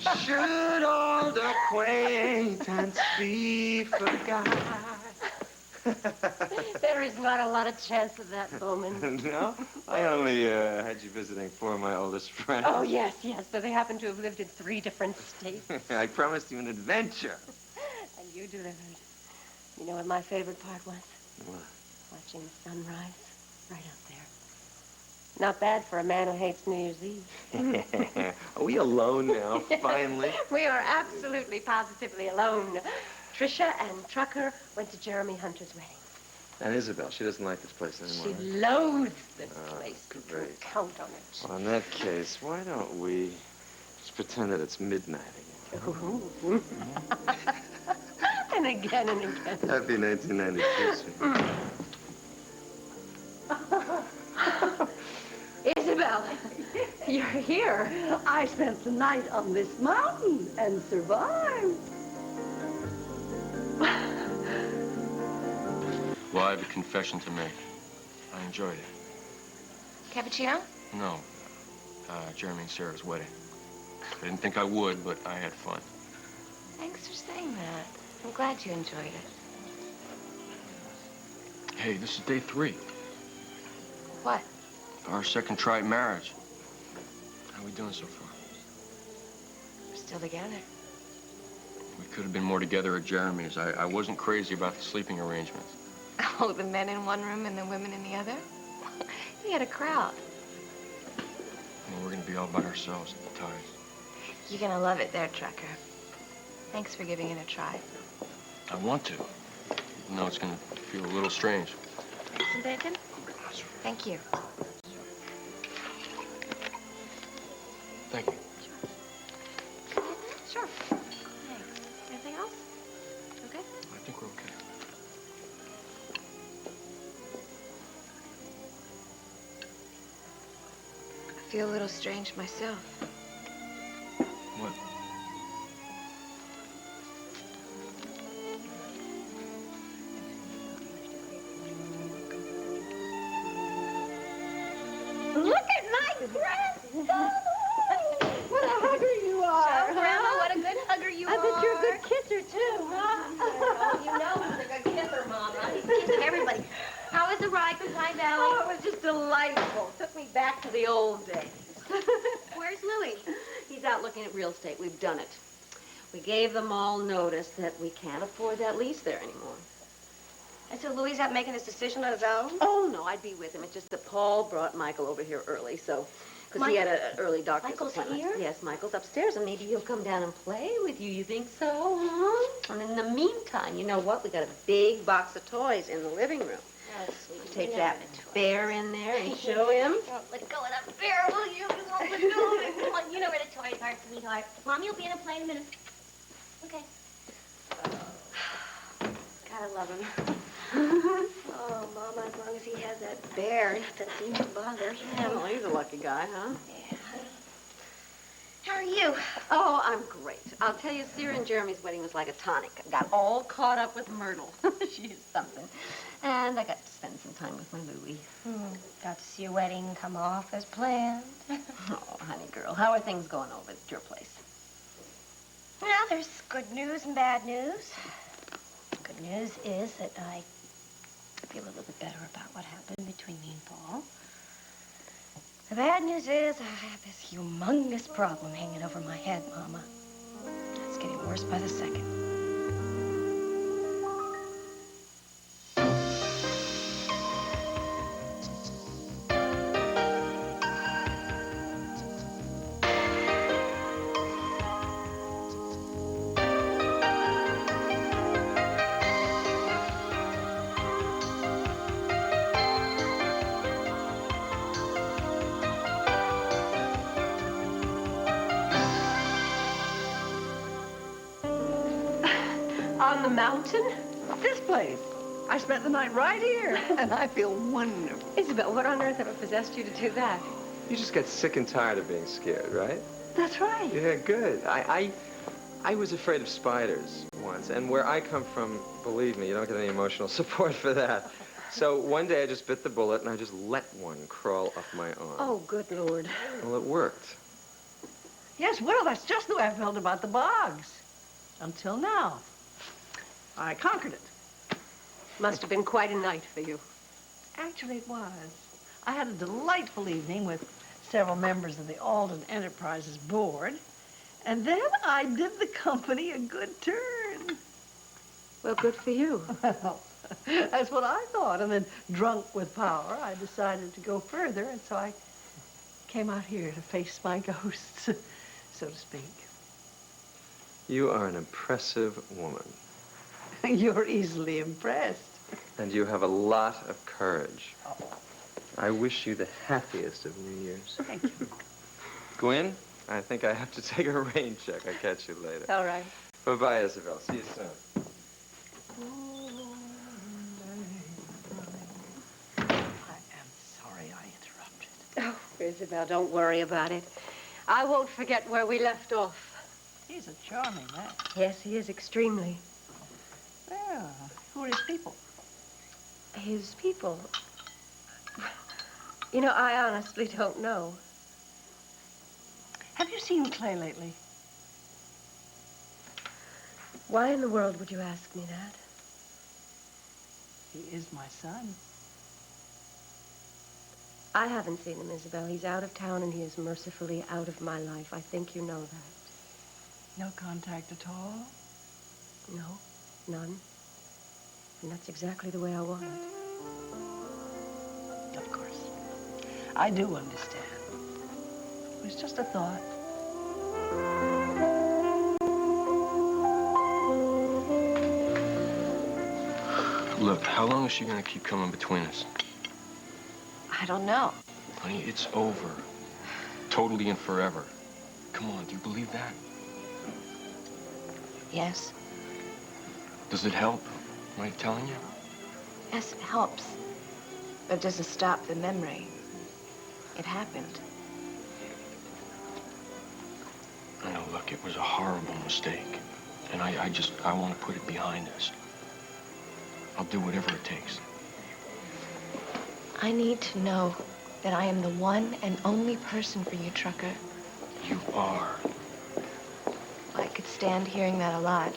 Should old acquaintance be forgot? There is not a lot of chance of that, Bowman. No? I only had you visiting four of my oldest friends. Oh, yes, but they happen to have lived in 3 different states. I promised you an adventure. And you delivered. You know what my favorite part was? What? Watching the sunrise right out there. Not bad for a man who hates New Year's Eve. Are we alone now, finally? We are absolutely, positively alone. Trisha and Trucker went to Jeremy Hunter's wedding. And Isabelle, she doesn't like this place anymore. She loathes this place. Great. You can count on it. Well, in that case, why don't we just pretend that it's midnight again? And again and again. Happy 1992. Isabelle, you're here. I spent the night on this mountain and survived. Well, I have a confession to make. I enjoyed it. Cappuccino? No. Jeremy and Sarah's wedding. I didn't think I would, but I had fun. Thanks for saying that. I'm glad you enjoyed it. Hey, this is day 3. What? Our second try at marriage. How are we doing so far? We're still together. We could have been more together at Jeremy's. I wasn't crazy about the sleeping arrangements. Oh, the men in one room and the women in the other? We had a crowd. Well, we're gonna be all by ourselves at the ties. You're gonna love it there, Trucker. Thanks for giving it a try. I want to. Even though it's gonna feel a little strange. Some bacon? Thank you. Thank you. Sure. Hey, anything else? Okay? I think we're okay. I feel a little strange myself. What? Look at my grandson! What a hugger you are! Oh, Grandma, what a good hugger you are. I bet you're a good kisser, too, huh? Oh, you know he's a good kisser, Mama. He's kissing everybody. How was the ride to Pine Valley? Oh, it was just delightful. Took me back to the old days. Where's Louie? He's out looking at real estate. We've done it. We gave them all notice that we can't afford that lease there anymore. And so Louie's out making his decision on his own? Oh, no, I'd be with him. It's just that Paul brought Michael over here early, so... Because he had an early doctor's Michael's appointment. here? Yes, Michael's upstairs, and maybe he'll come down and play with you. You think so? Huh? And in the meantime, you know what? We got a big box of toys in the living room. Oh, sweet. Take that bear in there and show him. Don't let go of that bear, will you? You won't let go of it. Come on, you know where the toys are, sweetheart. Mommy will be in a play in a minute. Okay. Gotta love him. Oh, Mama, as long as he has that bear, that seems to bother him. Well, he's a lucky guy, huh? Yeah. How are you? Oh, I'm great. I'll tell you, Sarah and Jeremy's wedding was like a tonic. I got all caught up with Myrtle. She's something. And I got to spend some time with my Louie. Got to see your wedding come off as planned. Oh, honey girl, how are things going over at your place? Well, there's good news and bad news. Good news is that I feel a little bit better about what happened between me and Paul. The bad news is I have this humongous problem hanging over my head, Mama. It's getting worse by the second. On the mountain? This place. I spent the night right here, and I feel wonderful. Isabelle, what on earth ever possessed you to do that? You just get sick and tired of being scared, right? That's right. Yeah, good. I was afraid of spiders once, and where I come from, believe me, you don't get any emotional support for that. So one day I just bit the bullet, and I just let one crawl up my arm. Oh, good Lord. Well, it worked. Yes, well, that's just the way I felt about the bogs. Until now. I conquered it. Must have been quite a night for you. Actually, it was. I had a delightful evening with several members of the Alden Enterprises board. And then I did the company a good turn. Well, good for you. Well, that's what I thought. And then, drunk with power, I decided to go further. And so I came out here to face my ghosts, so to speak. You are an impressive woman. You're easily impressed. And you have a lot of courage. I wish you the happiest of New Year's. Thank you. Gwen, I think I have to take a rain check. I'll catch you later. All right. Bye-bye, Isabelle. See you soon. I am sorry I interrupted. Oh, Isabel, don't worry about it. I won't forget where we left off. He's a charming man. Yes, he is extremely. Well, who are his people? His people? You know, I honestly don't know. Have you seen Clay lately? Why in the world would you ask me that? He is my son. I haven't seen him, Isabel. He's out of town and he is mercifully out of my life. I think you know that. No contact at all? No, none. And that's exactly the way I want it. Of course. I do understand. It was just a thought. Look, how long is she gonna keep coming between us? I don't know. Honey, it's over. Totally and forever. Come on, do you believe that? Yes. Does it help? Am I telling you? Yes, it helps. But it doesn't stop the memory. It happened. I know, look, it was a horrible mistake. And I want to put it behind us. I'll do whatever it takes. I need to know that I am the one and only person for you, Trucker. You are. I could stand hearing that a lot.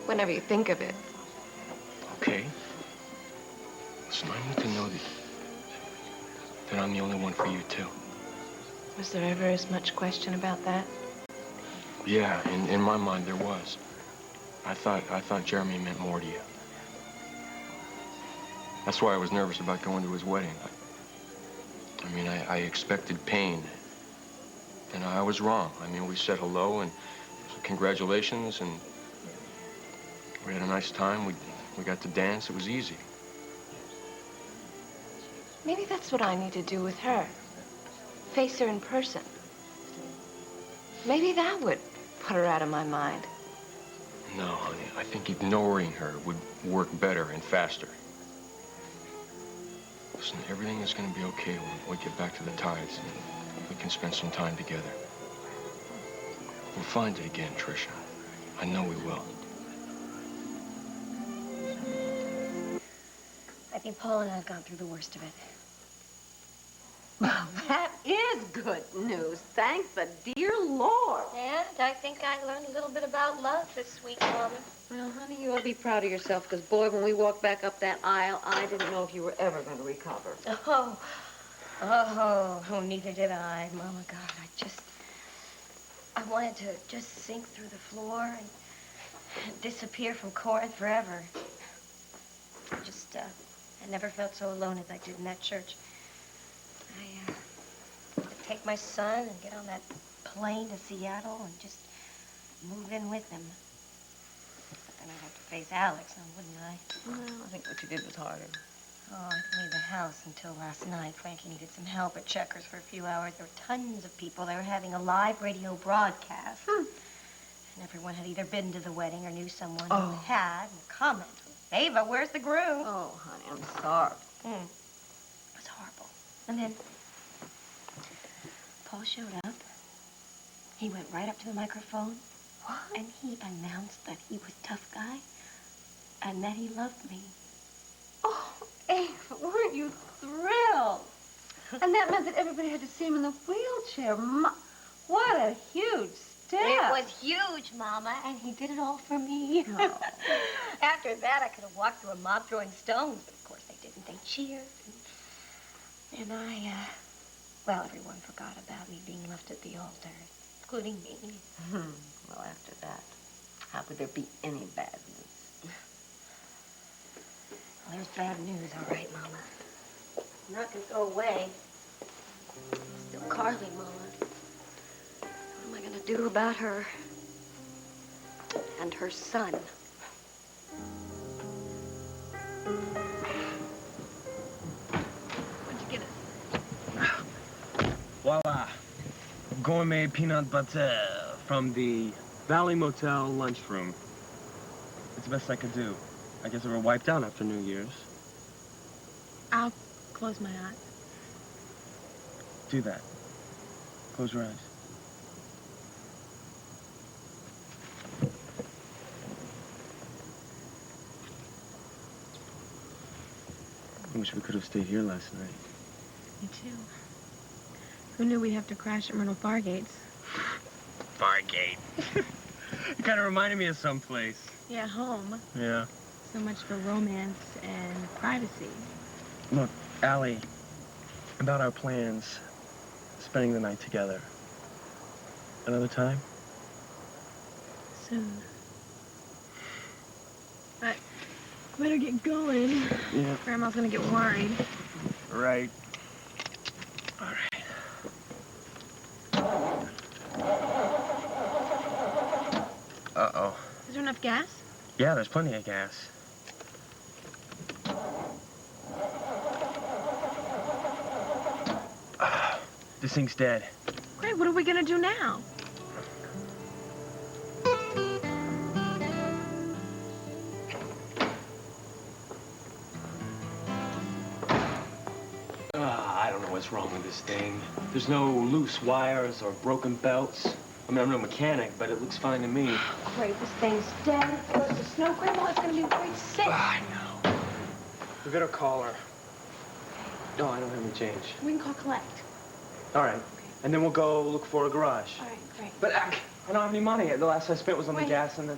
Whenever you think of it. Okay. Listen, I need to know that I'm the only one for you, too. Was there ever as much question about that? Yeah, in my mind, there was. I thought Jeremy meant more to you. That's why I was nervous about going to his wedding. I mean, I expected pain. And I was wrong. I mean, we said hello and congratulations, and we had a nice time. We got to dance. It was easy. Maybe that's what I need to do with her. Face her in person. Maybe that would put her out of my mind. No, honey, I think ignoring her would work better and faster. Listen, everything is going to be okay when we get back to the tides and we can spend some time together. We'll find it again, Trisha. I know we will. I think Paul and I have gone through the worst of it. Well, that is good news. Thank the dear Lord. And I think I learned a little bit about love this week, Mama. Well, honey, you ought to be proud of yourself, because, boy, when we walked back up that aisle, I didn't know if you were ever going to recover. Oh, neither did I, Mama. God, I wanted to just sink through the floor and disappear from Corinth forever. I never felt so alone as I did in that church. I'd take my son and get on that plane to Seattle and just move in with him. But then I'd have to face Alex, now wouldn't I? Well, I think what you did was harder. Oh, I didn't leave the house until last night. Frankie needed some help at Checkers for a few hours. There were tons of people. They were having a live radio broadcast. And everyone had either been to the wedding or knew someone who had, and comment. Ava, where's the groom? Oh, honey, I'm sorry. It was horrible. And then Paul showed up. He went right up to the microphone. What? And he announced that he was a tough guy and that he loved me. Oh, Ava, weren't you thrilled? And that meant that everybody had to see him in the wheelchair. What a huge step. It was huge, Mama, and he did it all for me. Oh. After that, I could have walked through a mob throwing stones, but of course they didn't. They cheered. And well, everyone forgot about me being left at the altar, including me. Well, after that, how could there be any bad news? Well, there's bad news, all right, Mama. I'm not going to go away. Still Carly, Mama. What am I going to do about her? And her son. What'd you get us? Voila. Gourmet peanut butter from the Valley Motel lunchroom. It's the best I could do. I guess we were wiped out after New Year's. I'll close my eyes. Do that. Close your eyes. I wish we could have stayed here last night. Me too. Who knew we'd have to crash at Myrtle Fargate's? Fargate. It kind of reminded me of someplace. Yeah, home. Yeah. So much for romance and privacy. Look, Allie, about our plans, spending the night together. Another time? Soon. I better get going. Yeah. Grandma's gonna get worried. Right. All right. Uh-oh. Is there enough gas? Yeah, there's plenty of gas. This thing's dead. Great, what are we gonna do now? I don't know what's wrong with this thing. There's no loose wires or broken belts. I mean, I'm no mechanic, but it looks fine to me. Great, this thing's dead. It's supposed to snow. Grandma's gonna be very sick. I know. We better call her. No, I don't have any change. We can call collect. All right. And then we'll go look for a garage. All right, great. But I don't have any money. The last I spent was on the Wait. gas and the...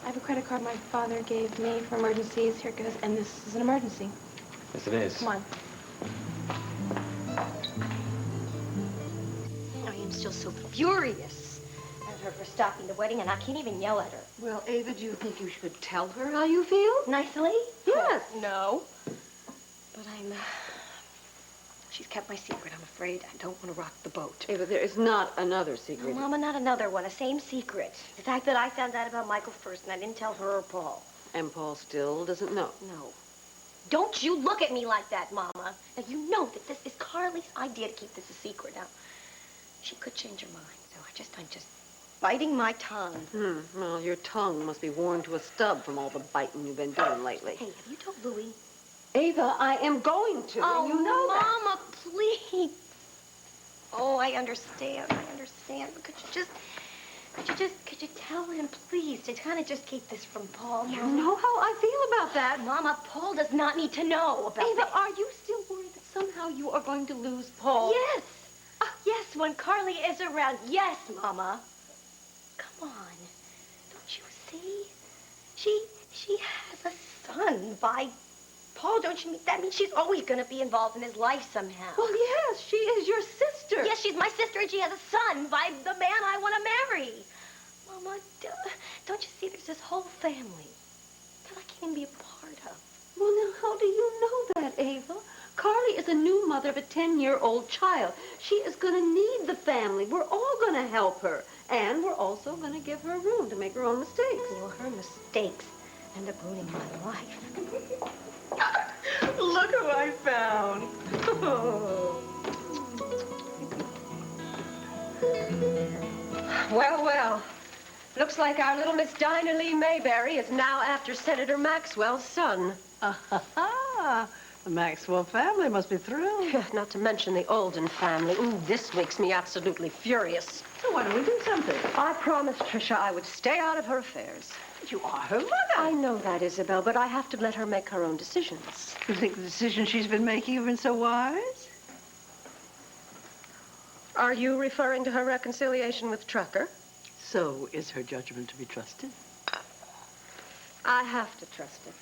I have a credit card my father gave me for emergencies. Here it goes. And this is an emergency. Yes, it is. Come on. I am still so furious at her for stopping the wedding, and I can't even yell at her. Well, Ava, do you think you should tell her how you feel? Nicely? Yes. Oh, no. But she's kept my secret. I'm afraid I don't want to rock the boat. Ava, there is not another No, secret. Mama, not another one. A same secret. The fact that I found out about Michael first, and I didn't tell her or Paul. And Paul still doesn't know. No. Don't you look at me like that, Mama. Now, you know that this is Carly's idea to keep this a secret. Now, she could change her mind, so I'm just biting my tongue. Well, your tongue must be worn to a stub from all the biting you've been doing lately. Hey, have you told Louie? Ava, I am going to, and you know that. Mama, please. Oh, I understand. But could you tell him, please, to kind of just keep this from Paul, Mama? You know how I feel about that. Mama, Paul does not need to know about Ava, this. are you still worried that somehow you are going to lose Paul? Yes. Yes, when Carly is around. Yes, Mama. Come on. Don't you see? She has a son by Paul. Don't you mean that means she's always going to be involved in his life somehow? Well, yes, she is your sister. Yes, she's my sister, and she has a son by the man I want to marry. Mama, don't you see there's this whole family that I can't even be a part of? Well, now, how do you know that, Ava? Carly is a new mother of a 10-year-old child. She is going to need the family. We're all going to help her. And we're also going to give her room to make her own mistakes. Well, her mistakes end up ruining my life. Look who I found. Well, well. Looks like our little Miss Dinah Lee Mayberry is now after Senator Maxwell's son. Ah, the Maxwell family must be thrilled. Not to mention the Alden family. Ooh, this makes me absolutely furious. So why don't we do something? I promised Trisha I would stay out of her affairs. You are her mother. I know that, Isabelle, but I have to let her make her own decisions. You think the decisions she's been making have been so wise? Are you referring to her reconciliation with Trucker? So, is her judgment to be trusted? I have to trust it.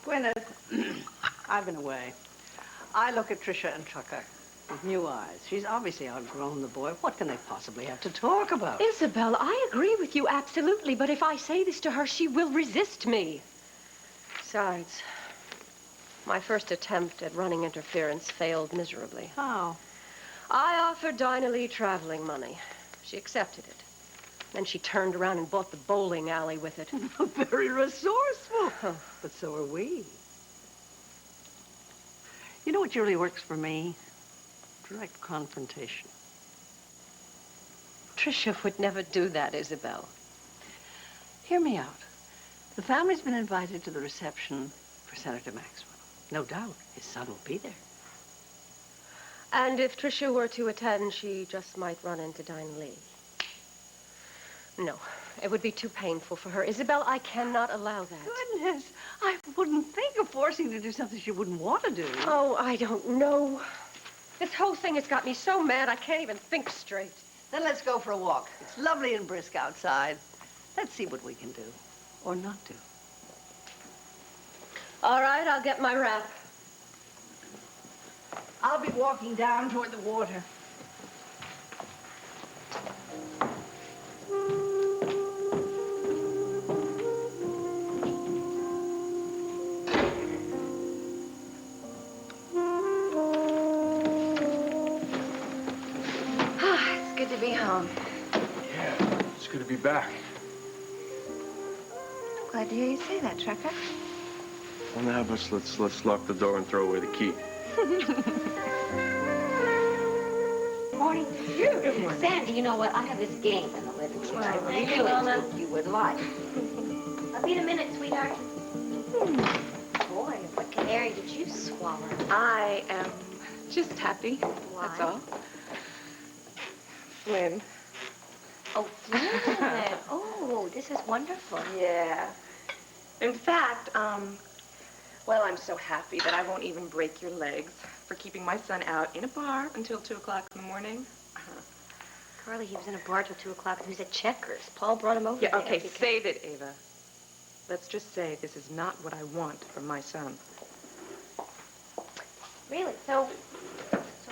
Gwyneth, I've been away. I look at Trisha and Trucker with new eyes. She's obviously outgrown the boy. What can they possibly have to talk about? Isabelle, I agree with you absolutely, but if I say this to her, she will resist me. Besides, my first attempt at running interference failed miserably. How? I offered Dinah Lee traveling money. She accepted it. Then she turned around and bought the bowling alley with it. Very resourceful. But so are we. You know what really works for me? Direct confrontation. Trisha would never do that, Isabelle. Hear me out. The family's been invited to the reception for Senator Maxwell. No doubt his son will be there. And if Trisha were to attend, she just might run into Dinah Lee. No, it would be too painful for her. Isabelle, I cannot allow that. Goodness, I wouldn't think of forcing her to do something she wouldn't want to do. Oh, I don't know. This whole thing has got me so mad I can't even think straight. Then let's go for a walk. It's lovely and brisk outside. Let's see what we can do, or not do. All right, I'll get my wrap. I'll be walking down toward the water. It's good to be home. Yeah, it's good to be back. I'm glad to hear you say that, Trucker. Well, now, let's lock the door and throw away the key. Morning. Good morning. Sandy, you know what? I have this game in the living room. I really think you would like. I'll be in a minute, sweetheart. Boy, what canary did you swallow? I am just happy. Why? That's all. Flynn. Oh, Gwyneth. Oh, this is wonderful. Yeah. In fact, well, I'm so happy that I won't even break your legs for keeping my son out in a bar until 2 o'clock in the morning. Carly, he was in a bar till 2 o'clock and he was at Checkers. Paul brought him over Yeah, there okay, because- save it, Ava. Let's just say this is not what I want from my son. Really? So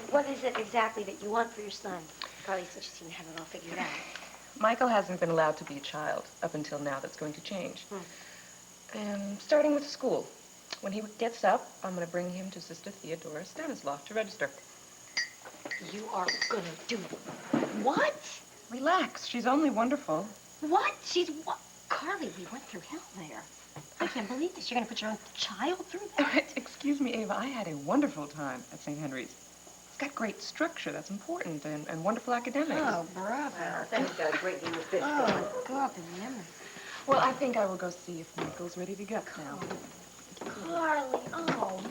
what is it exactly that you want for your son? Carly said she seemed to have it all figured out. Michael hasn't been allowed to be a child up until now. That's going to change. And starting with school. When he gets up, I'm going to bring him to Sister Theodora Stanislav to register. You are gonna do what? Relax. She's only wonderful. What? She's what? Carly, we went through hell there. I can't believe this. You're gonna put your own child through that? Excuse me, Ava. I had a wonderful time at St. Henry's. It's got great structure. That's important. And wonderful academics. Oh, bravo. Thank God, great deal of fish. Oh, God, the memory. Well, I think I will go see if Michael's ready to go now. Carly, oh,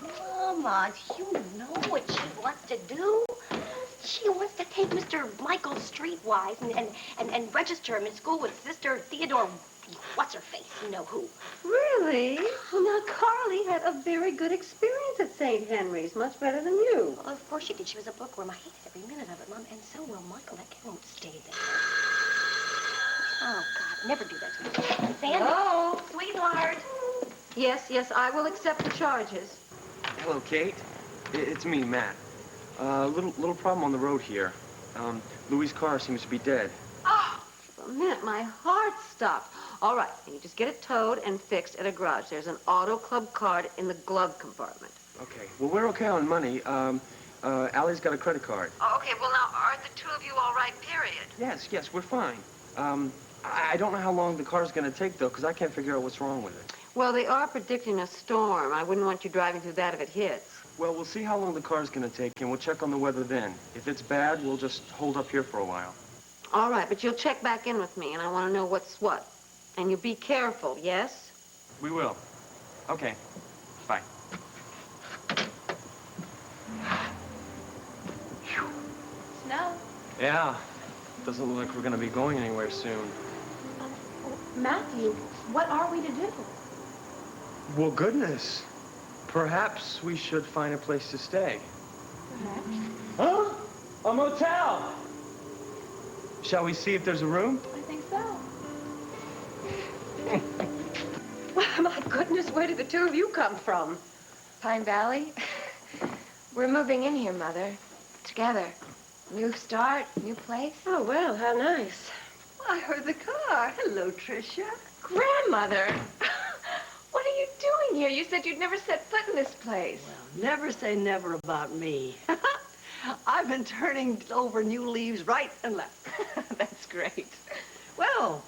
Mama, you know what she wants to do? She wants to take Mr. Michael streetwise and register him in school with Sister Theodore, what's-her-face, you know who. Really? Well, now, Carly had a very good experience at St. Henry's, much better than you. Well, of course she did. She was a bookworm. I hated every minute of it, Mom, and so will Michael. That kid won't stay there. Oh, God, never do that to me. Sandy. Hello? Sweetheart. Yes, I will accept the charges. Hello, Kate. It's me, Matt. Little problem on the road here. Louis' car seems to be dead. Oh, for a minute, my heart stopped. All right, you just get it towed and fixed at a garage. There's an auto club card in the glove compartment. Okay. Well, we're okay on money. Allie's got a credit card. Oh, okay, well, now, are the two of you all right, period? Yes, we're fine. I don't know how long the car's gonna take, though, because I can't figure out what's wrong with it. Well, they are predicting a storm. I wouldn't want you driving through that if it hits. Well, we'll see how long the car's gonna take, and we'll check on the weather then. If it's bad, we'll just hold up here for a while. All right, but you'll check back in with me, and I want to know what's what. And you be careful, yes? We will. Okay. Bye. Snow. Yeah. Doesn't look like we're gonna be going anywhere soon. Matthew, what are we to do? Well, goodness. Perhaps we should find a place to stay. Huh? A motel! Shall we see if there's a room? I think so. My goodness, where did the two of you come from? Pine Valley? We're moving in here, Mother. Together. New start, new place. Oh, well, how nice. I heard the car. Hello, Trisha. Grandmother! What are you doing here? You said you'd never set foot in this place. Well, never say never about me. I've been turning over new leaves right and left. That's great. Well,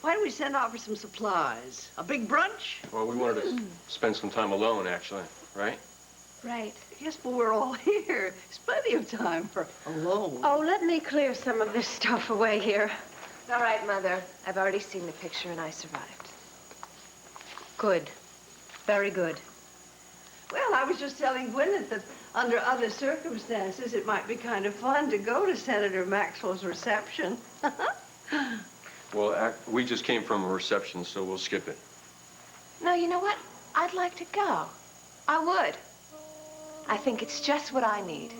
why don't we send out for some supplies? A big brunch? Well, we wanted to spend some time alone, actually, right? Right. Yes, but we're all here. There's plenty of time for alone. Oh, let me clear some of this stuff away here. All right, Mother. I've already seen the picture and I survived. Good. Very good. Well, I was just telling Gwyneth that under other circumstances, it might be kind of fun to go to Senator Maxwell's reception. Well, we just came from a reception, so we'll skip it. No, you know what? I'd like to go. I would. I think it's just what I need.